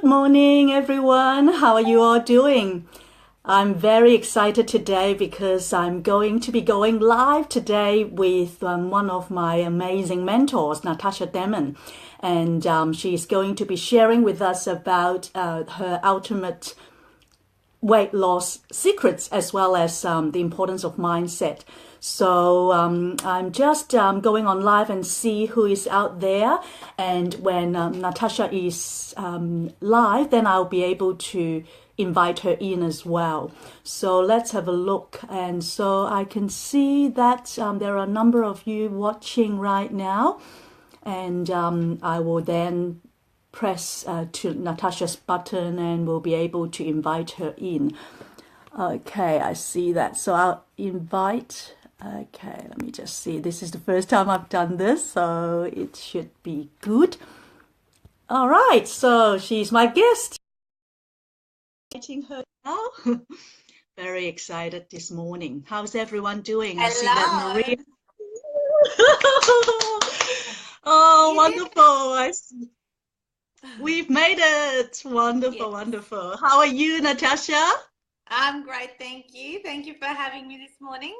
Good morning, everyone. How are you all doing? I'm very excited today because I'm going to be going live today with one of my amazing mentors, Natasa Denman. And she's going to be sharing with us about her ultimate weight loss secrets as well as the importance of mindset. So I'm just going on live and see who is out there. And when Natasha is live, then I'll be able to invite her in as well. So let's have a look. And so I can see that there are a number of you watching right now. And I will then press to Natasha's button and we'll be able to invite her in. Okay, I see that. So I'll invite. Okay, let me just see. This is the first time I've done this, so it should be good. All right, so she's my guest. Inviting her now. Very excited this morning. How's everyone doing? I see that Hello. Maria. Oh, You did? wonderful. I see. We've made it. Wonderful, Yes. wonderful. How are you, Natasha? I'm great, thank you. Thank you for having me this morning.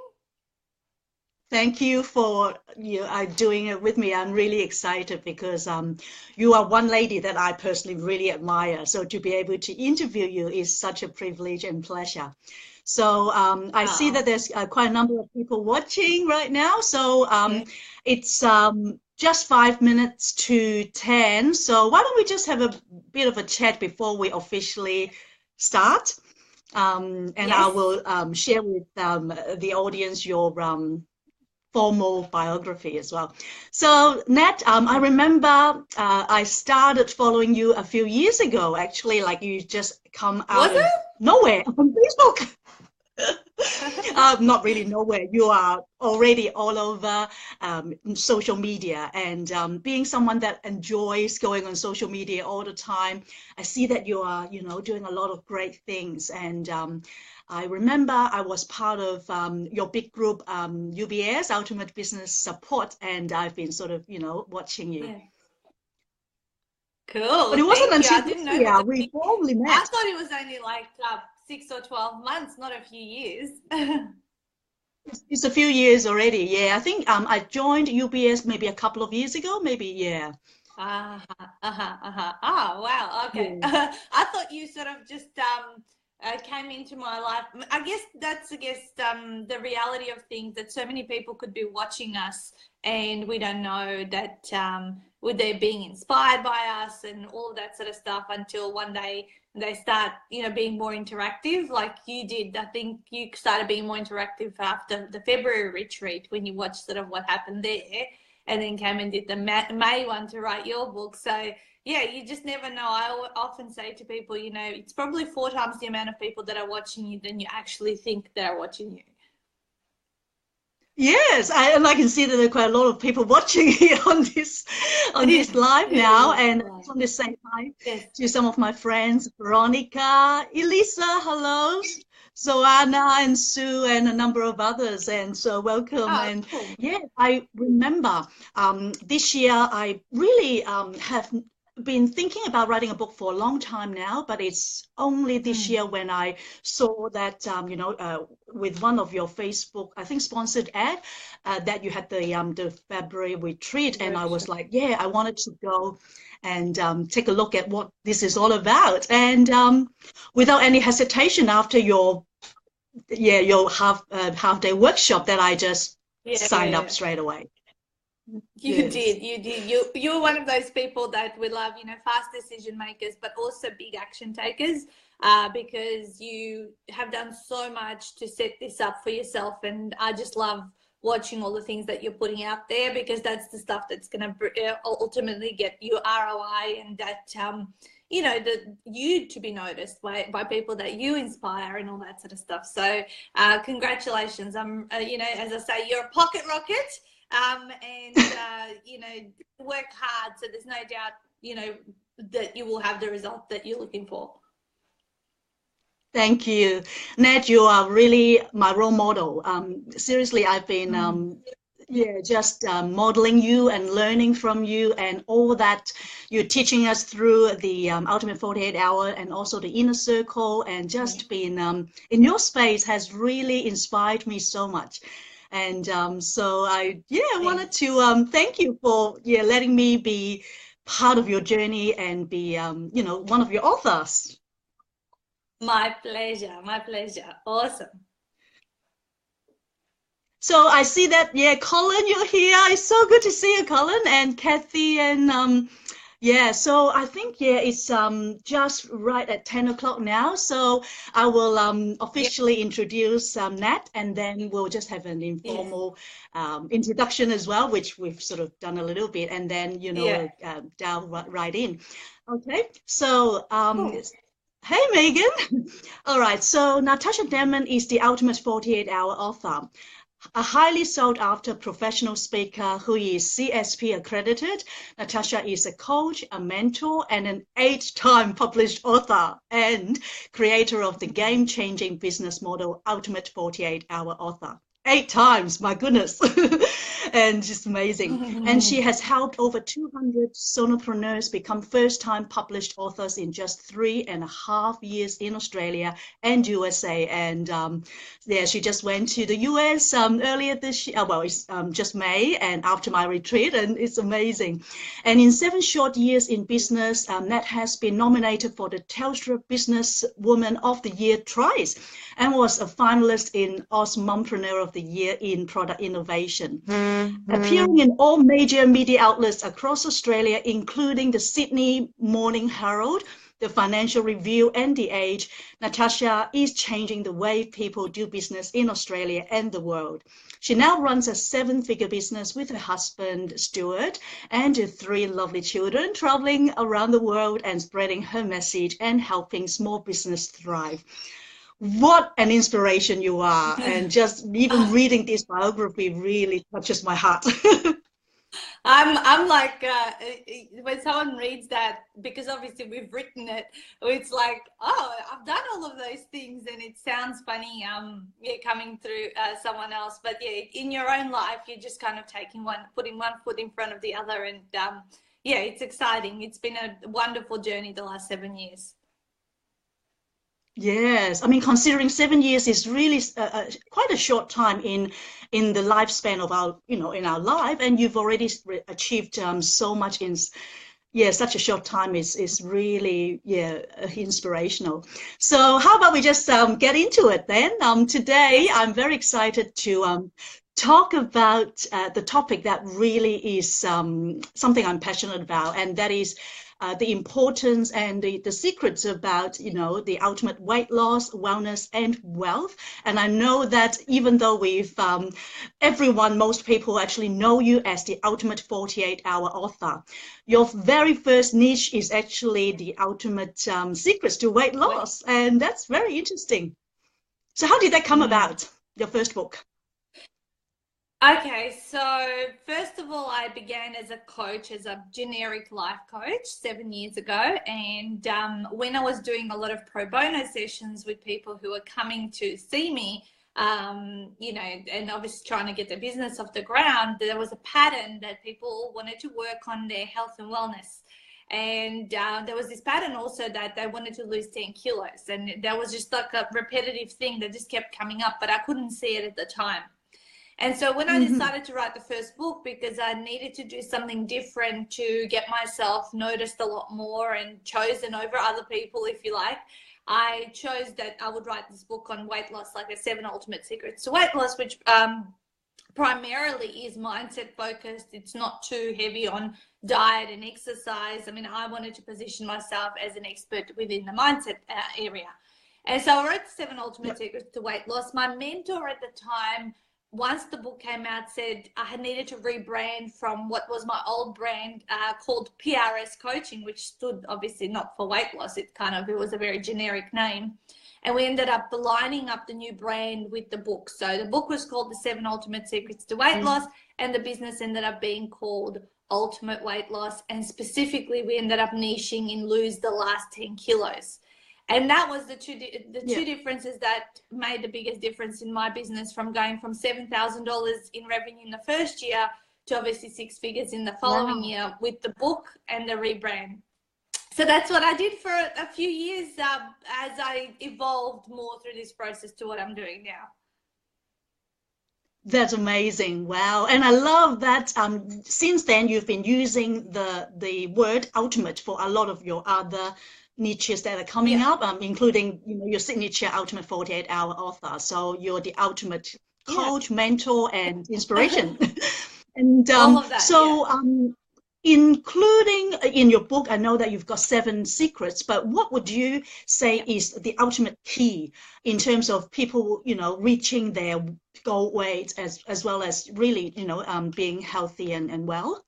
Thank you for doing it with me. I'm really excited because you are one lady that I personally really admire. So to be able to interview you is such a privilege and pleasure. So I see that Oh, there's quite a number of people watching right now. So yeah. it's just 5 minutes to 10. So why don't we just have a bit of a chat before we officially start? And I Yes. will share with the audience your formal biography as well. So, Nat, I remember I started following you a few years ago, actually, like you just come out Was of nowhere on Facebook. it? Not really nowhere. You are already all over social media, and being someone that enjoys going on social media all the time, I see that you are, doing a lot of great things. And I remember I was part of your big group, UBS, Ultimate Business Support, and I've been sort of, watching you. Yeah. But Cool. it wasn't Thank you. until I didn't this know it was year a we big. formally I met. thought it was only like 6 or 12 months, not a few years. It's a few years already. Yeah, I think I joined UBS maybe a couple of years ago. Maybe, yeah. Oh, wow. Okay. Yeah. I thought you sort of just came into my life. I guess that's the reality of things, that so many people could be watching us and we don't know that would they being inspired by us and all of that sort of stuff until one day they start, being more interactive like you did. I think you started being more interactive after the February retreat when you watched sort of what happened there, and then came and did the May one to write your book. So yeah, you just never know. I often say to people, it's probably 4 times the amount of people that are watching you than you actually think that are watching you. Yes, and I can see that there are quite a lot of people watching here on this live Yeah, now, yeah. and I Wow. just want to say hi Yes. to some of my friends, Veronica, Elisa, hello, Joanna, and Sue, and a number of others, and so welcome. Oh, And cool. yeah, I remember this year I really have been thinking about writing a book for a long time now, but it's only this Mm. year when I saw that with one of your Facebook, I think, sponsored ad that you had the February retreat, and I was Workshop. like, yeah, I wanted to go and take a look at what this is all about. And without any hesitation, after your half day workshop, that I just Yeah, yeah, signed up yeah. straight away. You Yes. did, you did. You're one of those people that we love, fast decision makers, but also big action takers, because you have done so much to set this up for yourself. And I just love watching all the things that you're putting out there, because that's the stuff that's going to ultimately get you ROI, and that the you to be noticed by people that you inspire and all that sort of stuff. So congratulations. I'm as I say, you're a pocket rocket, and work hard, so there's no doubt that you will have the result that you're looking for. Thank you. Ned, you are really my role model. Seriously, I've been Mm. yeah, just modeling you and learning from you and all that you're teaching us through the Ultimate 48 Hour and also the Inner Circle and just being in your space has really inspired me so much. And so I wanted Thanks. to thank you for letting me be part of your journey and be one of your authors. My pleasure. My pleasure. Awesome. So I see that, yeah, Colin, you're here. It's so good to see you, Colin, and Kathy, and yeah. So I think it's just right at 10 o'clock now. So I will Yeah. officially introduce Nat, and then we'll just have an Yes. informal introduction as well, which we've sort of done a little bit, and then Yeah. we'll dive right in. Okay. So Cool. hey, Megan. All right. So Natasa Denman is the ultimate 48-hour author, a highly sought after professional speaker who is CSP accredited. Natasa is a coach, a mentor, and an 8-time published author and creator of the game changing business model Ultimate 48 Hour Author. 8 times, my goodness. And just amazing. And she has helped over 200 solopreneurs become first time published authors in just 3.5 years in Australia and USA. And yeah, she just went to the US earlier this year. Well, it's just May, and after my retreat, and it's amazing. And in 7 short years in business, Nat has been nominated for the Telstra Business Woman of the Year twice, and was a finalist in Oz Mompreneur of the Year in Product Innovation. Appearing in all major media outlets across Australia, including the Sydney Morning Herald, the Financial Review, and The Age, Natasa is changing the way people do business in Australia and the world. She now runs a 7-figure business with her husband, Stuart, and her 3 lovely children, traveling around the world and spreading her message and helping small business thrive. What an inspiration you are. And just even reading this biography really touches my heart. I'm like when someone reads that, because obviously we've written it, it's like, oh, I've done all of those things, and it sounds funny yeah, coming through someone else, but yeah, in your own life you're just kind of putting one foot in front of the other, and yeah, it's exciting. It's been a wonderful journey the last 7 years. Yes, I mean, considering 7 years is really quite a short time in the lifespan of our, in our life, and you've already achieved so much in, yeah, such a short time is really, yeah, inspirational. So how about we just get into it then? Today, Yes. I'm very excited to talk about the topic that really is something I'm passionate about, and that is the importance and the secrets about, the ultimate weight loss, wellness, and wealth. And I know that even though most people actually know you as the ultimate 48-hour author, your very first niche is actually the ultimate secrets to weight loss. And that's very interesting. So how did that come Mm. about, your first book? Okay, so first of all, I began as a coach, as a generic life coach 7 years ago. And when I was doing a lot of pro bono sessions with people who were coming to see me, and obviously trying to get their business off the ground, there was a pattern that people wanted to work on their health and wellness. And there was this pattern also that they wanted to lose 10 kilos. And that was just like a repetitive thing that just kept coming up, but I couldn't see it at the time. And so when I Mm-hmm. decided to write the first book, because I needed to do something different to get myself noticed a lot more and chosen over other people, if you like, I chose that I would write this book on weight loss, like a 7 ultimate secrets to weight loss, which primarily is mindset focused. It's not too heavy on diet and exercise. I mean, I wanted to position myself as an expert within the mindset area. And so I wrote the 7 ultimate Yep. secrets to weight loss. My mentor at the time, once the book came out, said I had needed to rebrand from what was my old brand called PRS Coaching, which stood obviously not for weight loss. It was a very generic name. And we ended up lining up the new brand with the book. So the book was called The 7 Ultimate Secrets to Weight Loss, and the business ended up being called Ultimate Weight Loss. And specifically, we ended up niching in lose the last 10 kilos. And that was the Yeah. two differences that made the biggest difference in my business, from going from $7,000 in revenue in the first year to obviously six figures in the following Wow. year with the book and the rebrand. So that's what I did for a few years as I evolved more through this process to what I'm doing now. That's amazing. Wow. And I love that since then you've been using the word ultimate for a lot of your other niches that are coming Yeah. up, including your signature Ultimate 48-Hour Author. So you're the ultimate Yeah. coach, mentor, and inspiration. And All of that. Yeah. including in your book, I know that you've got 7 secrets, but what would you say Yeah. is the ultimate key in terms of people, reaching their goal weight as well as really, being healthy and well?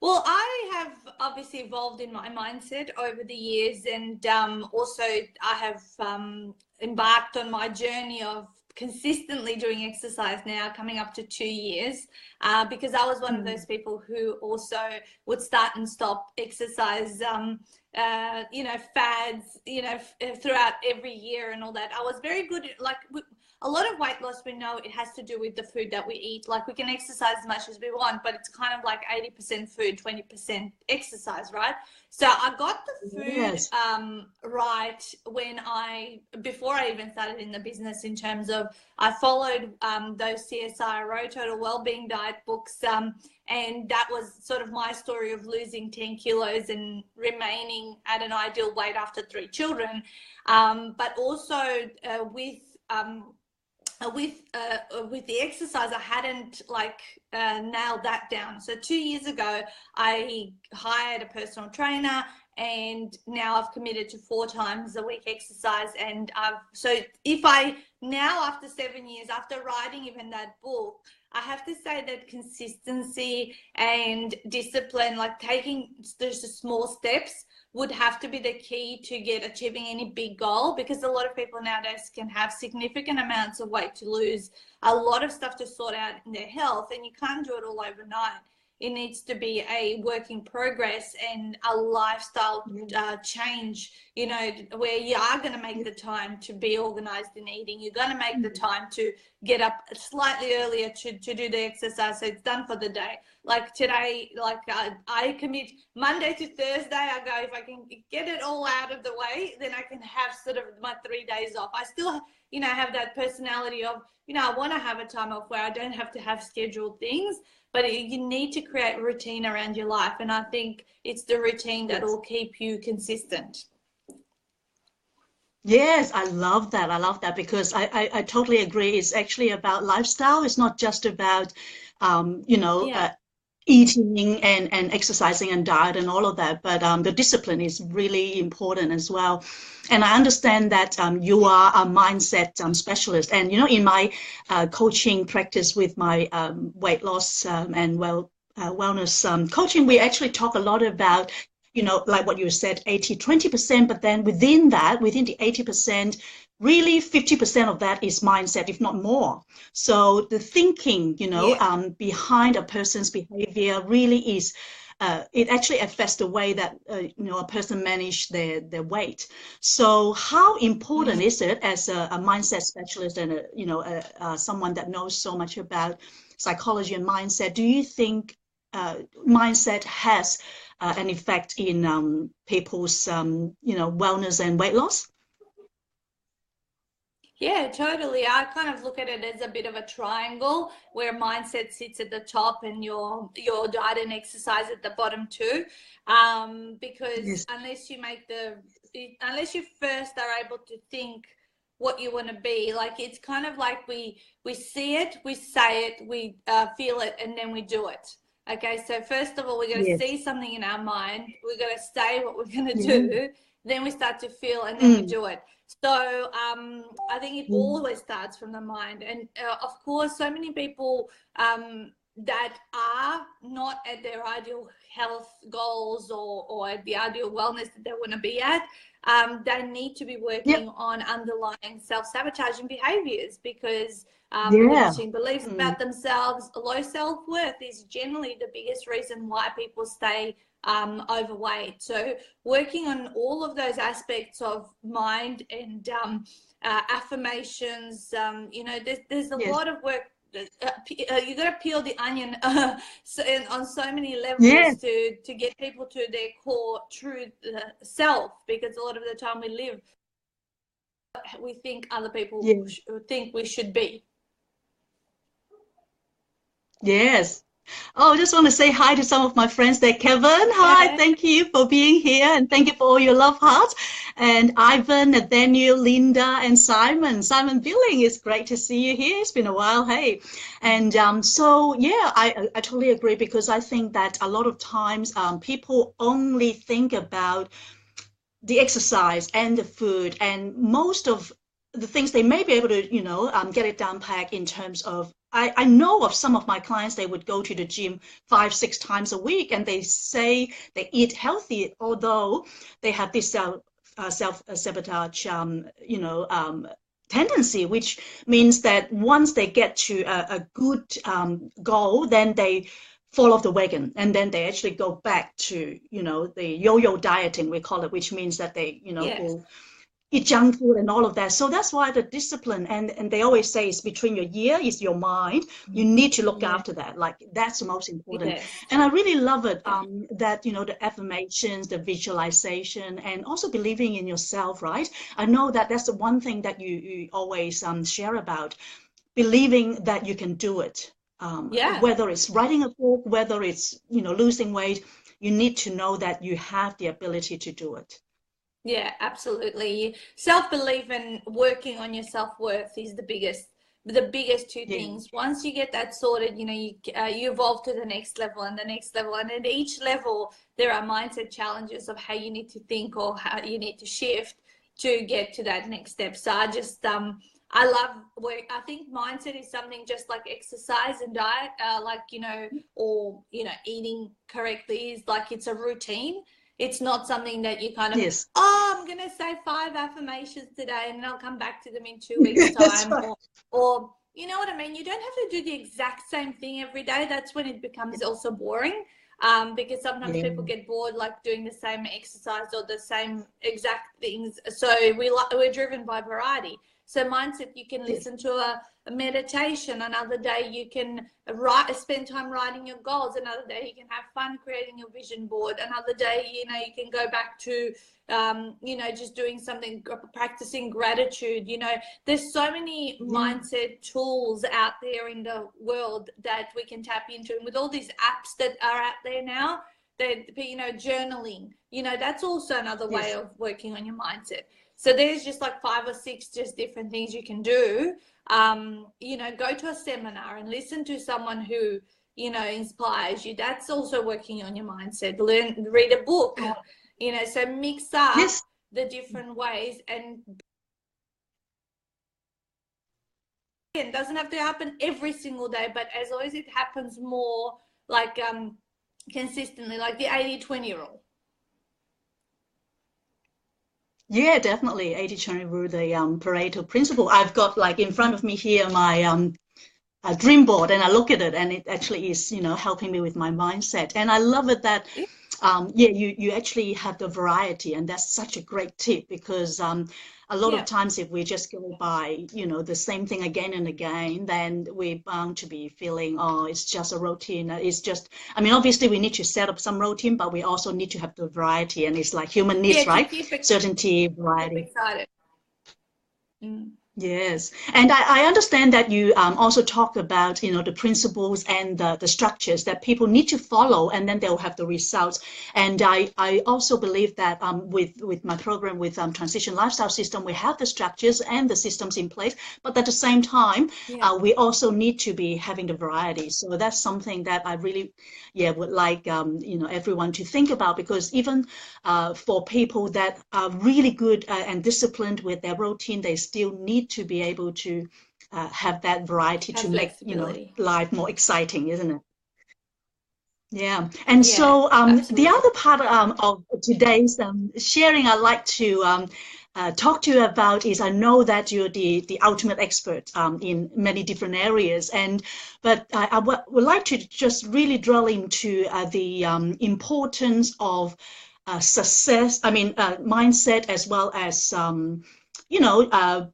Well, I have obviously evolved in my mindset over the years, and also I have embarked on my journey of consistently doing exercise now, coming up to 2 years, because I was one of those people who also would start and stop exercise, fads, throughout every year and all that. I was very good at, like, a lot of weight loss, we know it has to do with the food that we eat. Like, we can exercise as much as we want, but it's kind of like 80% food, 20% exercise, right? So I got the food Yes. right before I even started in the business, in terms of I followed those CSIRO Total Wellbeing Diet books, and that was sort of my story of losing 10 kilos and remaining at an ideal weight after 3 children. But also with the exercise, I hadn't nailed that down. So 2 years ago, I hired a personal trainer, and now I've committed to 4 times a week exercise. And so if I now, after 7 years, after writing even that book, I have to say that consistency and discipline, like taking just the small steps, would have to be the key to achieving any big goal, because a lot of people nowadays can have significant amounts of weight to lose, a lot of stuff to sort out in their health, and you can't do it all overnight. It needs to be a work in progress and a lifestyle change, where you are going to make the time to be organized in eating. You're going to make the time to get up slightly earlier to do the exercise, so it's done for the day. Like today, I commit Monday to Thursday. I go, if I can get it all out of the way, then I can have sort of my 3 days off. I still, have that personality of, I want to have a time off where I don't have to have scheduled things, but you need to create routine around your life. And I think it's the routine that will keep you consistent. Yes, I love that. I love that because I totally agree. It's actually about lifestyle. It's not just about, Yeah. eating and exercising and diet and all of that, but the discipline is really important as well. And I understand that you are a mindset specialist. And, in my coaching practice with my weight loss and wellness coaching, we actually talk a lot about like what you said, 80-20%, but then within the 80%, really 50% of that is mindset, if not more. So the thinking, Yeah. behind a person's behavior really is, it actually affects the way that, a person manage their weight. So how important is it as a mindset specialist and, someone that knows so much about psychology and mindset? Do you think mindset has an effect in people's, wellness and weight loss? Yeah, totally. I kind of look at it as a bit of a triangle, where mindset sits at the top and your diet and exercise at the bottom too. Because Yes. unless you first are able to think what you want to be, like, it's kind of like we see it, we say it, we feel it, and then we do it. Okay, so first of all, we're going to Yes. see something in our mind, we're going to say what we're going to Yeah. do, then we start to feel, and then we Mm. do it. So I think it Yeah. always starts from the mind. And of course, so many people that are not at their ideal health goals or at the ideal wellness that they want to be at, they need to be working Yep. on underlying self-sabotaging behaviors, because Yeah. limiting beliefs Mm. about themselves, low self-worth is generally the biggest reason why people stay overweight. So working on all of those aspects of mind and affirmations, there's a Yes. lot of work. You got to peel the onion on so many levels Yes. to get people to their core true self, because a lot of the time we think other people Yes. think we should be. Yes. Oh, I just want to say hi to some of my friends there. Kevin, hi, thank you for being here and thank you for all your love hearts. And Ivan, Nathaniel, Linda, and Simon. Simon Billing, it's great to see you here. It's been a while, hey. And so, yeah, I totally agree because I think that a lot of times people only think about the exercise and the food and most of the things they may be able to get it down pack in terms of I know of some of my clients they would go to the gym 5-6 times a week and they say they eat healthy although they have this self-sabotage tendency, which means that once they get to a good goal, then they fall off the wagon and then they actually go back to the yo-yo dieting we call it, which means that they Yes. will eat junk food and all of that. So that's why the discipline and they always say it's between your ear is your mind. You need to look Yeah. after that. Like that's the most important. Yes. And I really love it Yeah. that the affirmations, the visualization, and also believing in yourself. Right? I know that that's the one thing that you always share about believing that you can do it. Yeah. Whether it's writing a book, whether it's losing weight, you need to know that you have the ability to do it. Yeah, absolutely. Self-belief and working on your self-worth is the biggest two Yeah. things. Once you get that sorted, you evolve to the next level and the next level, and at each level there are mindset challenges of how you need to think or how you need to shift to get to that next step. So I love work. I think mindset is something just like exercise and diet, or eating correctly is like it's a routine. It's not something that you kind of, Yes. oh, I'm going to say 5 affirmations today and then I'll come back to them in 2 weeks' That's time. right. Or, you know what I mean? You don't have to do the exact same thing every day. That's when it becomes also boring, because sometimes Yeah. people get bored like doing the same exercise or the same exact things. So we're driven by variety. So mindset, you can Yes. listen to a meditation. Another day you can spend time writing your goals. Another day you can have fun creating your vision board. Another day, you can go back to, just doing something, practicing gratitude. There's so many Yeah. mindset tools out there in the world that we can tap into. And with all these apps that are out there now, that, journaling, that's also another way Yes. of working on your mindset. So there's just like 5 or 6 just different things you can do. Go to a seminar and listen to someone who, inspires you. That's also working on your mindset. Read a book, so mix up Yes. the different ways, and it doesn't have to happen every single day, but as always, it happens more like consistently, like the 80-20 rule. Yeah, definitely. 80-20 rule, the Pareto principle. I've got like in front of me here my a dream board and I look at it and it actually is, helping me with my mindset. And I love it that, yeah, you actually have the variety and that's such a great tip because a lot of Yeah. times if we just go by, the same thing again and again, then we're bound to be feeling, oh, it's just a routine. It's just, I mean, obviously we need to set up some routine, but we also need to have the variety and it's like human Yeah, needs, to right? Certainty, keep variety. excited. Mm. Yes, and I understand that you also talk about the principles and the structures that people need to follow, and then they'll have the results. And I also believe that with my program with Transition Lifestyle System, we have the structures and the systems in place, but at the same time, Yeah. we also need to be having the variety. So that's something that I really, yeah, would like everyone to think about because even for people that are really good and disciplined with their routine, they still need to be able to have that variety to Have make flexibility. life more exciting, isn't it? Yeah. And Yeah, so the absolutely. other part of today's sharing, I'd like to talk to you about is I know that you're the ultimate expert in many different areas, but I would like to just really drill into the importance of success. I mean, mindset as well as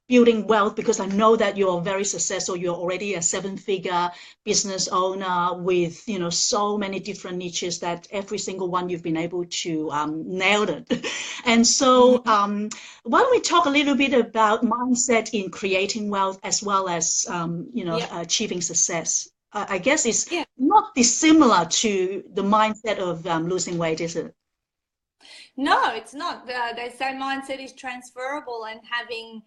building wealth, because I know that you're very successful. You're already a seven-figure business owner with, so many different niches that every single one you've been able to nail it. And so why don't we talk a little bit about mindset in creating wealth as well as, achieving success? I guess it's not dissimilar to the mindset of losing weight, is it? No, it's not. They say mindset is transferable, and having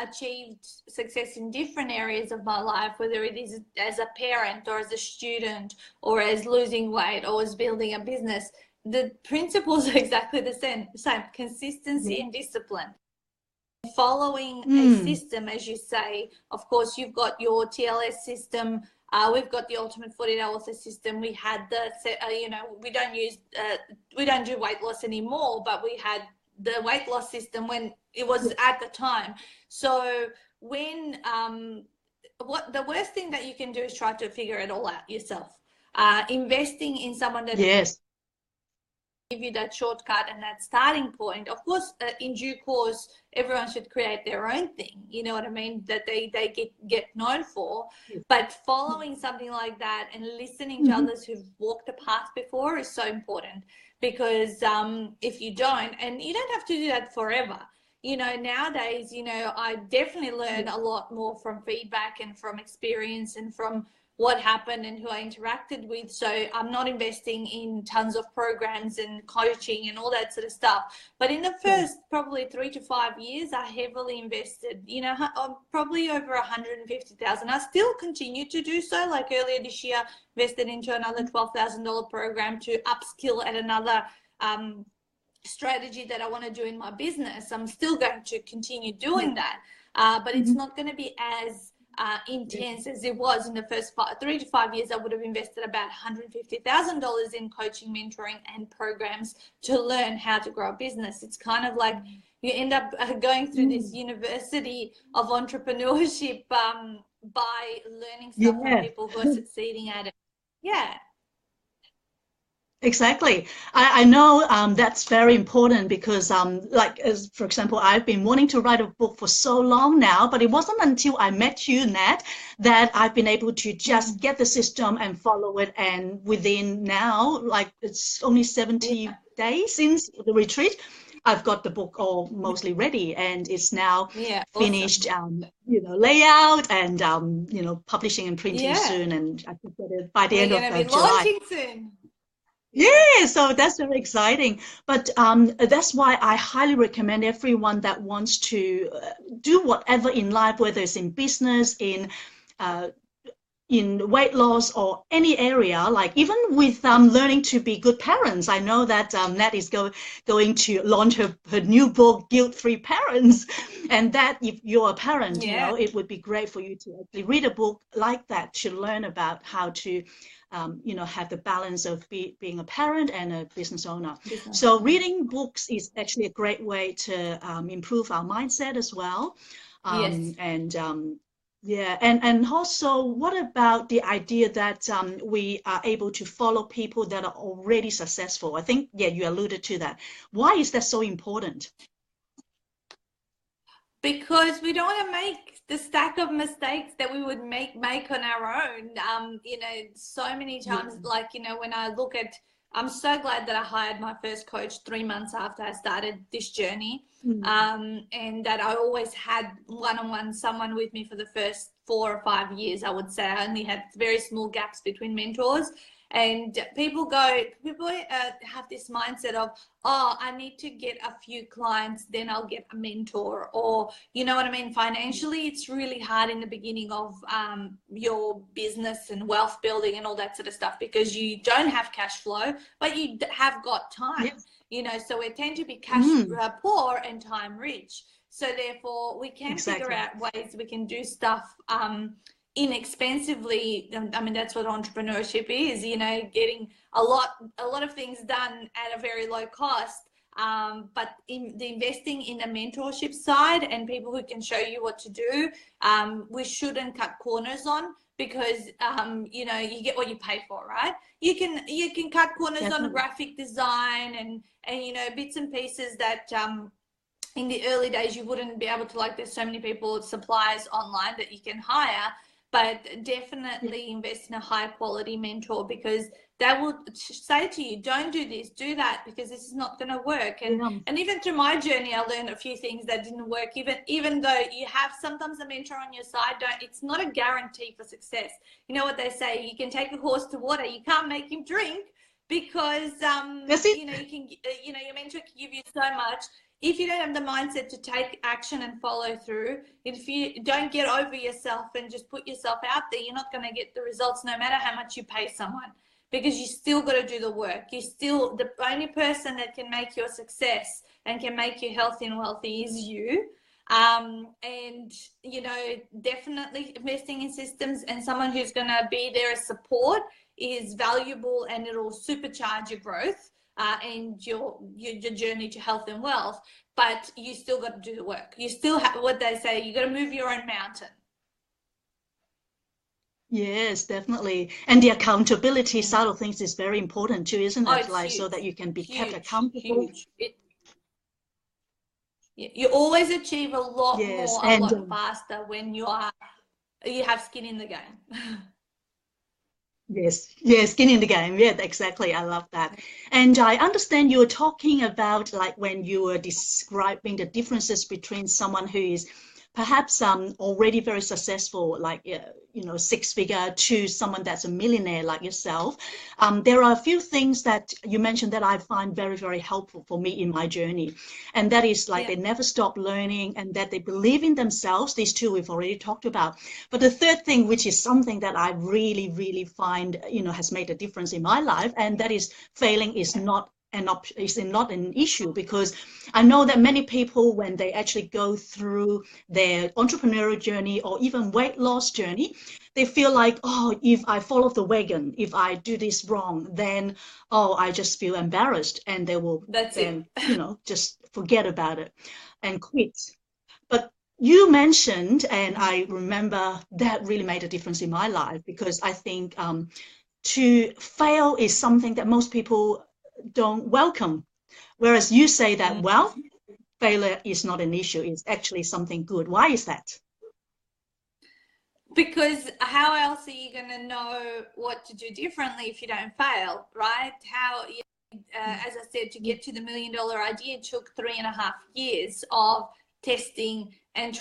achieved success in different areas of my life, whether it is as a parent or as a student or as losing weight or as building a business, the principles are exactly the same, consistency and discipline. Following a system, as you say. Of course, you've got your TLS system. We've got the Ultimate 48 Author system. We had the, we don't do weight loss anymore, but we had the weight loss system when it was at the time. So when, what the worst thing that you can do is try to figure it all out yourself. Investing in someone that give you that shortcut and that starting point. Of course, in due course, everyone should create their own thing, you know what I mean, that they get known for. But following something like that and listening to others who've walked the path before is so important, because if you don't, and you don't have to do that forever. Nowadays, I definitely learn a lot more from feedback and from experience and from what happened and who I interacted with. So I'm not investing in tons of programs and coaching and all that sort of stuff. But in the first probably 3 to 5 years, I heavily invested, probably over 150,000. I still continue to do so. Like earlier this year, invested into another $12,000 program to upskill at another strategy that I want to do in my business. I'm still going to continue doing that, but it's not going to be as intense as it was in the first 3 to 5 years. I would have invested about $150,000 in coaching, mentoring, and programs to learn how to grow a business. It's kind of like you end up going through this university of entrepreneurship by learning stuff from people who are succeeding at it. Yeah. Exactly. I know that's very important because, for example, I've been wanting to write a book for so long now, but it wasn't until I met you, Nat, that I've been able to just get the system and follow it. And within now, like it's only 70 days since the retreat, I've got the book all mostly ready, and it's now finished, layout and, publishing and printing soon. And I think that by the end of July. Launching soon. Yeah, so that's very exciting. But that's why I highly recommend everyone that wants to do whatever in life, whether it's in business, in weight loss, or any area, like even with learning to be good parents. I know that Nat is going to launch her new book, Guilt-Free Parents, and that if you're a parent, it would be great for you to actually read a book like that to learn about how to have the balance of being a parent and a business owner. So reading books is actually a great way to improve our mindset as well. And also, what about the idea that we are able to follow people that are already successful? I think, you alluded to that. Why is that so important? Because we don't want to make the stack of mistakes that we would make on our own. So many times, when I look at, I'm so glad that I hired my first coach 3 months after I started this journey, and that I always had one-on-one someone with me for the first 4 or 5 years. I would say I only had very small gaps between mentors. And people have this mindset of, I need to get a few clients, then I'll get a mentor, or, you know what I mean? Financially, it's really hard in the beginning of your business and wealth building and all that sort of stuff, because you don't have cash flow, but you have got time, so we tend to be cash poor and time rich. So therefore we can figure out ways we can do stuff inexpensively. I mean, that's what entrepreneurship is, getting a lot of things done at a very low cost, But in the investing in a mentorship side and people who can show you what to do, we shouldn't cut corners on, because you know, you get what you pay for, right? You can cut corners Definitely. on graphic design and you know, bits and pieces that in the early days you wouldn't be able to. Like, there's so many people, suppliers online that you can hire, but definitely invest in a high quality mentor, because they will say to you, don't do this, do that, because this is not going to work. And even through my journey, I learned a few things that didn't work. Even though you have sometimes a mentor on your side, don't it's not a guarantee for success. You know what they say, you can take a horse to water, you can't make him drink, because That's it. you know, you can, you know, your mentor can give you so much. If you don't have the mindset to take action and follow through, if you don't get over yourself and just put yourself out there, you're not going to get the results no matter how much you pay someone, because you still got to do the work. You still, the only person that can make you a success and can make you healthy and wealthy is you. And you know, definitely investing in systems and someone who's going to be there as support is valuable, and it'll supercharge your growth and your journey to health and wealth. But you still got to do the work. You still have, what they say, you got to move your own mountain. Yes, definitely. And the accountability side of things is very important too, isn't Oh, it? it's Like, so huge, that you can be kept huge, accountable. huge. You always achieve a lot Yes, more, a and lot faster when you have skin in the game. yes, yes, skin in the game. Yeah, exactly. I love that. And I understand you were talking about, like, when you were describing the differences between someone who is perhaps already very successful, like you know, six figure, to someone that's a millionaire like yourself. There are a few things that you mentioned that I find very, very helpful for me in my journey, and that is like Yeah. they never stop learning and that they believe in themselves. These two we've already talked about. But the third thing, which is something that I really, really find, you know, has made a difference in my life, and that is failing is not is not an issue, because I know that many people, when they actually go through their entrepreneurial journey or even weight loss journey, they feel like, oh, if I fall off the wagon, if I do this wrong, then, oh, I just feel embarrassed, and they will That's it. then, you know, just forget about it and quit. But you mentioned, and I remember that really made a difference in my life, because I think to fail is something that most people don't welcome. Whereas you say that, well, failure is not an issue, it's actually something good. Why is that? Because how else are you going to know what to do differently if you don't fail, right? As I said, to get to the $1 million idea, it took 3.5 years of testing and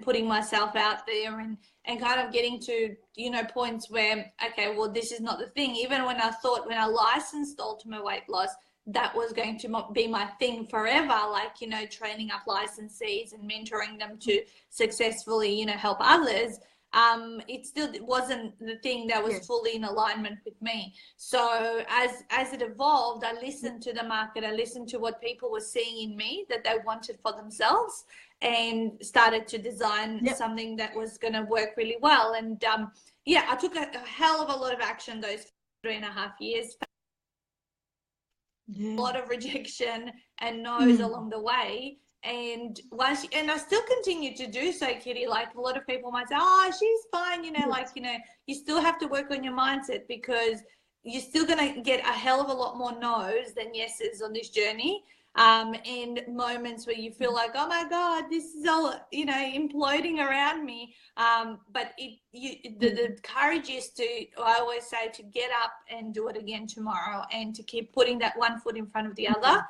putting myself out there, and kind of getting to, you know, points where, okay, well, this is not the thing. Even when I thought, when I licensed Ultimate Weight Loss, that was going to be my thing forever, like, you know, training up licensees and mentoring them to successfully, you know, help others. It still wasn't the thing that was Yes. fully in alignment with me. So as it evolved, I listened to the market, I listened to what people were seeing in me that they wanted for themselves, and started to design Yep. something that was going to work really well. And yeah, I took a hell of a lot of action those 3.5 years. Yeah. A lot of rejection and no's Mm. along the way. And I still continue to do so, Kitty. Like, a lot of people might say, "Oh, she's fine," you know, Yes. like, you know, you still have to work on your mindset, because you're still gonna get a hell of a lot more no's than yeses on this journey. And moments where you feel like, "Oh my God, this is all, you know, imploding around me." But the courage is to, I always say, to get up and do it again tomorrow, and to keep putting that one foot in front of the other.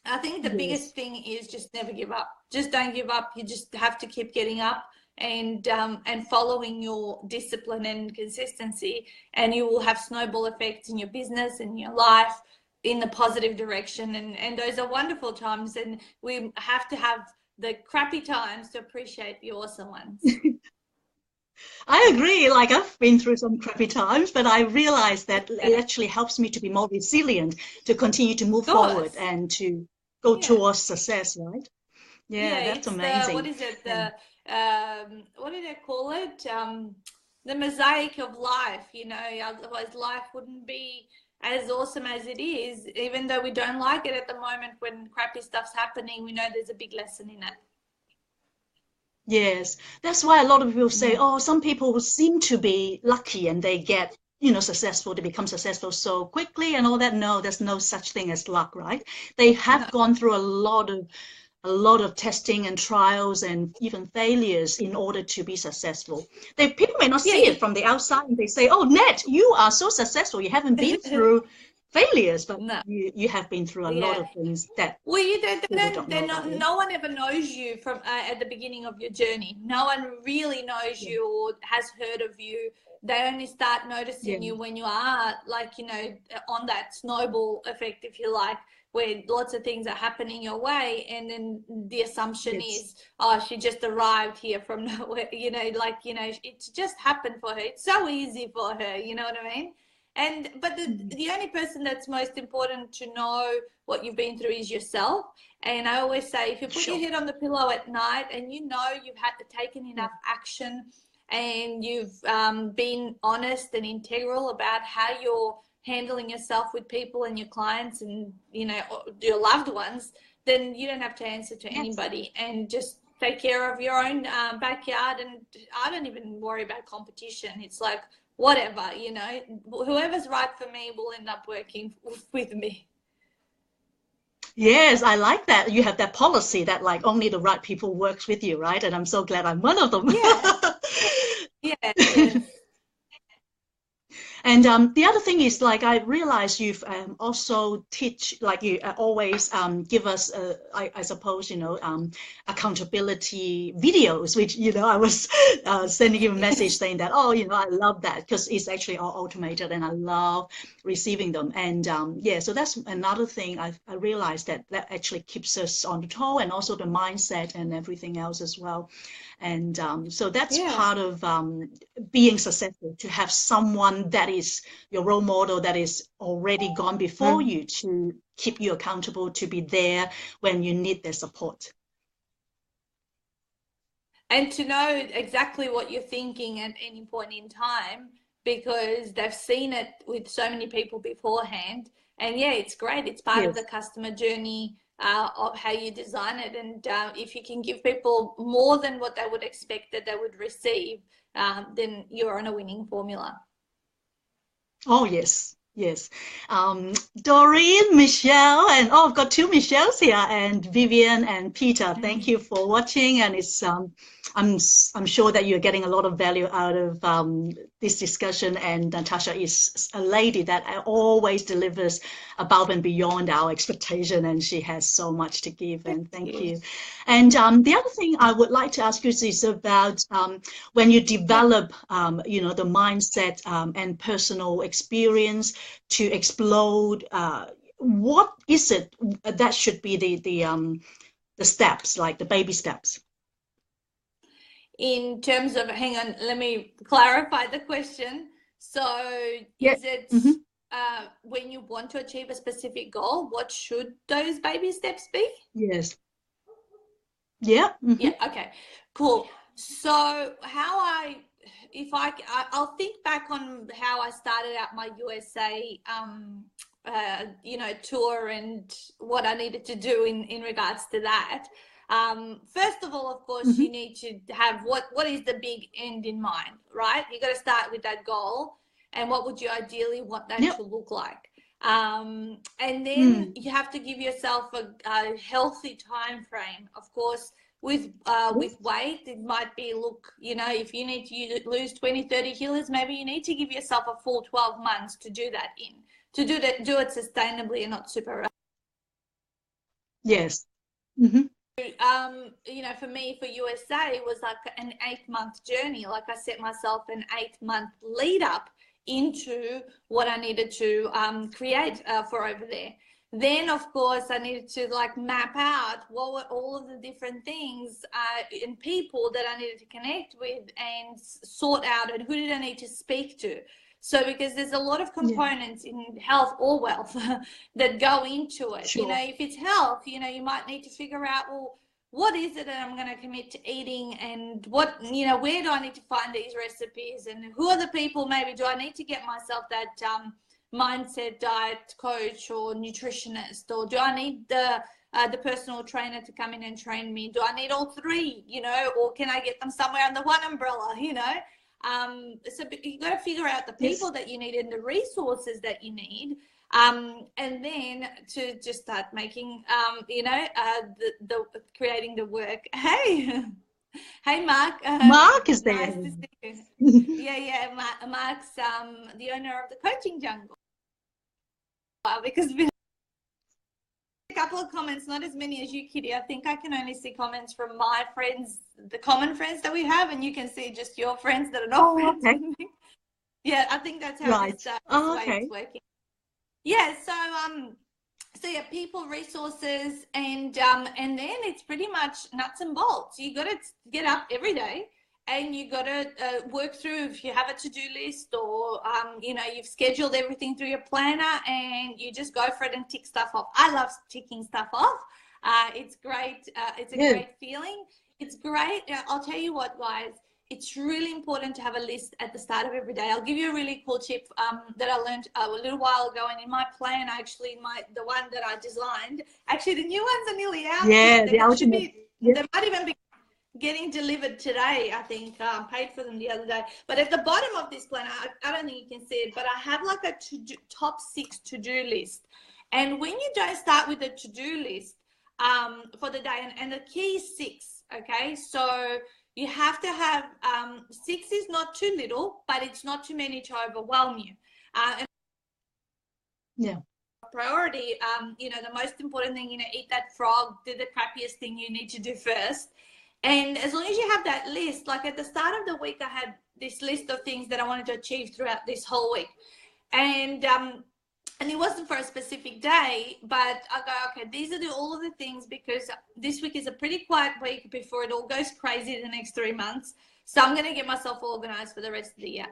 I think the biggest Yes. thing is just never give up. Just don't give up. You just have to keep getting up, and following your discipline and consistency, and you will have snowball effects in your business and your life in the positive direction. And those are wonderful times, and we have to have the crappy times to appreciate the awesome ones. I agree. Like, I've been through some crappy times, but I realized that it Yeah, actually helps me to be more resilient, to continue to move of forward course. and to go Yeah. towards success, right? Yeah, Yeah, that's it's the, what amazing. is it, And what do they call it, the mosaic of life, you know, otherwise life wouldn't be as awesome as it is, even though we don't like it at the moment when crappy stuff's happening, we know there's a big lesson in it. Yes, that's why a lot of people say, oh, some people seem to be lucky and they get, successful, they become successful so quickly and all that. No, there's no such thing as luck, right? They have No. gone through a lot of testing and trials and even failures in order to be successful. People may not Yeah, see it from the outside and they say, oh, Nat, you are so successful. You haven't been through failures, but no. you have been through a lot Yeah. of things that Well, people don't know about you. no one ever knows you from at the beginning of your journey. No one really knows Yeah. you or has heard of you. They only start noticing Yeah. you when you are on that snowball effect, if you like, where lots of things are happening your way. And then the assumption Yes. is, oh, she just arrived here from nowhere, it's just happened for her. It's so easy for her, you know what I mean? But the only person that's most important to know what you've been through is yourself. And I always say, if you put your Sure. head on the pillow at night and you know you've had to taken Yeah. enough action and you've been honest and integral about how you're handling yourself with people and your clients and your loved ones, then you don't have to answer to Yes. anybody and just take care of your own backyard. And I don't even worry about competition. It's like, whatever, whoever's right for me will end up working with me. Yes, I like that. You have that policy that like only the right people works with you, right? And I'm so glad I'm one of them. Yeah, yeah, yes. And the other thing is, like, I realize you've also teach, like, you always give us, I suppose, accountability videos, which, I was sending you a message saying that, oh, I love that because it's actually all automated and I love receiving them. And yeah, so that's another thing I realized that actually keeps us on the toe and also the mindset and everything else as well. And so that's Yeah. part of being successful, to have someone that is your role model that is already gone before you to keep you accountable, to be there when you need their support. And to know exactly what you're thinking at any point in time, because they've seen it with so many people beforehand. And yeah, it's great. It's part of the Yes. customer journey of how you design it. And if you can give people more than what they would expect that they would receive, then you're on a winning formula. Oh, yes. Yes. Doreen, Michelle, and oh, I've got two Michelles here, and Vivian and Peter. Thank you for watching. And I'm sure that you're getting a lot of value out of this discussion. And Natasha is a lady that always delivers above and beyond our expectation, and she has so much to give. And thank you. And the other thing I would like to ask you is about when you develop, the mindset and personal experience to explode. What is it that should be the steps, like the baby steps? In terms of, hang on, let me clarify the question. So Yeah. is it Mm-hmm. when you want to achieve a specific goal, what should those baby steps be? Yes. Yeah. Mm-hmm. Yeah, okay, cool. So I'll think back on how I started out my USA tour and what I needed to do in regards to that. First of all, of course, Mm-hmm. you need to have what is the big end in mind, right? You got to start with that goal and what would you ideally want that Yep. to look like. And then Mm. you have to give yourself a healthy time frame. Of course, with Yes. weight, it might be, look, if you need to lose 20-30 kilos, maybe you need to give yourself a full 12 months to do that do it sustainably and not super. Yes. Mm-hmm. For me, for USA, it was like an 8-month journey. Like, I set myself an 8-month lead up into what I needed to create for over there. Then, of course, I needed to like map out what were all of the different things and people that I needed to connect with and sort out, and who did I need to speak to. So, because there's a lot of Yeah. components in health or wealth that go into it. Sure. If it's health, you might need to figure out, well, what is it that I'm going to commit to eating, and where do I need to find these recipes, and who are the people, maybe do I need to get myself that mindset diet coach or nutritionist, or do I need the personal trainer to come in and train me? Do I need all three, you know, or can I get them somewhere under one umbrella, you know? So you got to figure out the people that you need and the resources that you need, and then to just start making, you know, the creating the work. Hey, hey, Mark. Mark is there. Nice to see you. Yeah. Mark's the owner of the Coaching Jungle. Because a couple of comments, not as many as you, Kitty. I think I can only see comments from my friends, the common friends that we have, and you can see just your friends that are not friends with me. Yeah, I think that's how this way it's working. Yeah, so yeah, people, resources, and then it's pretty much nuts and bolts. You got to get up every day, and you got to work through, if you have a to-do list, or you know, you've scheduled everything through your planner, and you just go for it and tick stuff off. I love ticking stuff off. It's great. It's a great feeling. It's great. I'll tell you what, guys. It's really important to have a list at the start of every day. I'll give you a really cool tip that I learned a little while ago, and in my plan, actually, the one that I designed. Actually, the new ones are nearly out. Yeah, the ultimate. They might even be getting delivered today, I think. Paid for them the other day. But at the bottom of this plan, I don't think you can see it, but I have like a top 6 to-do list. And when you don't start with a to-do list for the day, and the key is 6, okay? So you have to have 6 is not too little, but it's not too many to overwhelm you. Priority, you know, the most important thing, you know, eat that frog, do the crappiest thing you need to do first. And as long as you have that list, like at the start of the week, I had this list of things that I wanted to achieve throughout this whole week. And it wasn't for a specific day, but I go, okay, these are all of the things, because this week is a pretty quiet week before it all goes crazy the next 3 months. So I'm going to get myself organized for the rest of the year.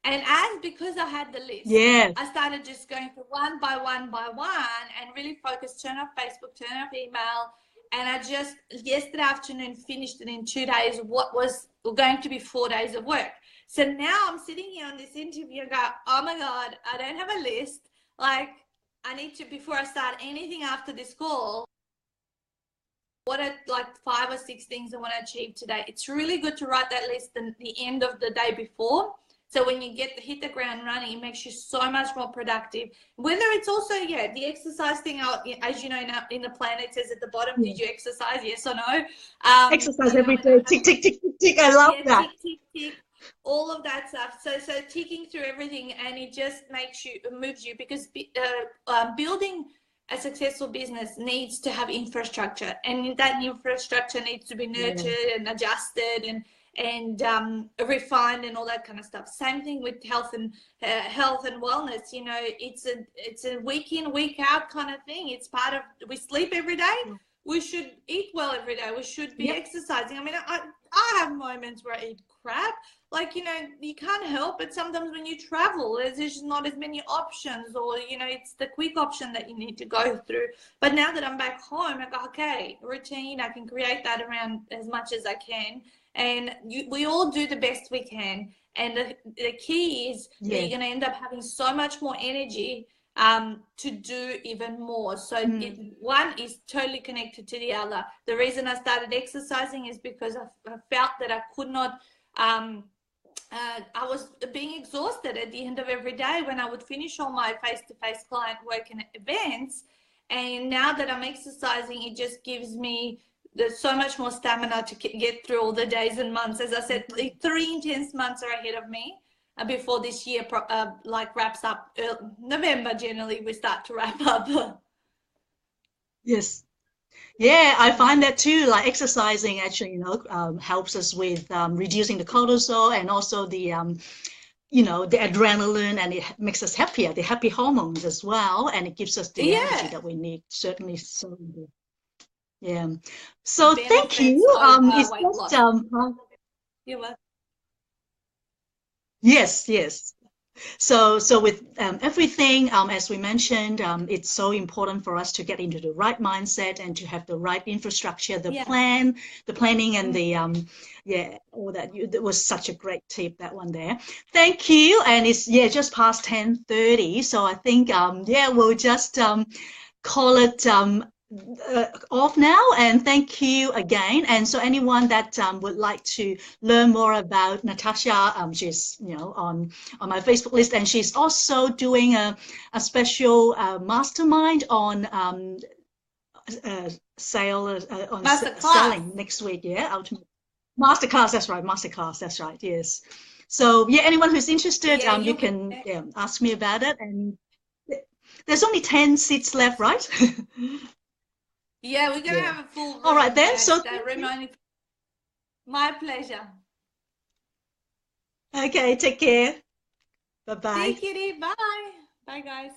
And because I had the list, I started just going through one by one and really focused, turn off Facebook, turn off email. And I just, yesterday afternoon, finished it in 2 days, what was going to be 4 days of work. So now I'm sitting here on this interview and go, oh my God, I don't have a list. Like, I need to, before I start anything after this call, what are like 5 or 6 things I want to achieve today. It's really good to write that list at the end of the day before. So when you hit the ground running, it makes you so much more productive. Whether it's also, the exercise thing, as you know, in the plan, it says at the bottom, did you exercise, yes or no? Exercise every day, tick, tick, tick, tick, tick. I love that. Tick, tick, tick. All of that stuff. So ticking through everything, and it just moves you, because building a successful business needs to have infrastructure, and that infrastructure needs to be nurtured and adjusted and refined and all that kind of stuff. Same thing with health and wellness. You know, it's a week in, week out kind of thing. It's part of, we sleep every day. We should eat well every day. We should be exercising. I mean, I have moments where I eat crap. Like, you know, you can't help it. Sometimes when you travel, there's just not as many options, or, you know, it's the quick option that you need to go through. But now that I'm back home, I go, okay, routine, I can create that around as much as I can. And we all do the best we can. And the key is that you're going to end up having so much more energy to do even more. So one is totally connected to the other. The reason I started exercising is because I felt that I could not, I was being exhausted at the end of every day when I would finish all my face-to-face client work and events. And now that I'm exercising, it just gives me so much more stamina to get through all the days and months. As I said, 3 intense months are ahead of me before this year wraps up. November, generally, we start to wrap up. Yes. Yeah, I find that too. Like exercising actually, you know, helps us with reducing the cortisol, and also the, you know, the adrenaline, and it makes us happier, the happy hormones as well, and it gives us the energy that we need. Certainly, so yeah. So thank you. It's just You were. yes. So with everything, as we mentioned, it's so important for us to get into the right mindset and to have the right infrastructure, the Yeah. planning, and Mm. the yeah, all that. That was such a great tip, that one there. Thank you. And it's just past 10:30, so I think yeah, we'll just call it off now, and thank you again. And so anyone that would like to learn more about Natasha, she's on my Facebook list, and she's also doing a special mastermind on sale on Masterclass. selling next week. Yeah, ultimate masterclass. That's right, masterclass. That's right. Yes. So yeah, anyone who's interested, Yeah, you you'll be can there. ask me about it. And there's only 10 seats left, right? Yeah, we're gonna Yeah. have a full All right room. then. So That remind me. My pleasure. okay, take care. Bye See you, bye. kitty. Bye. Bye, guys.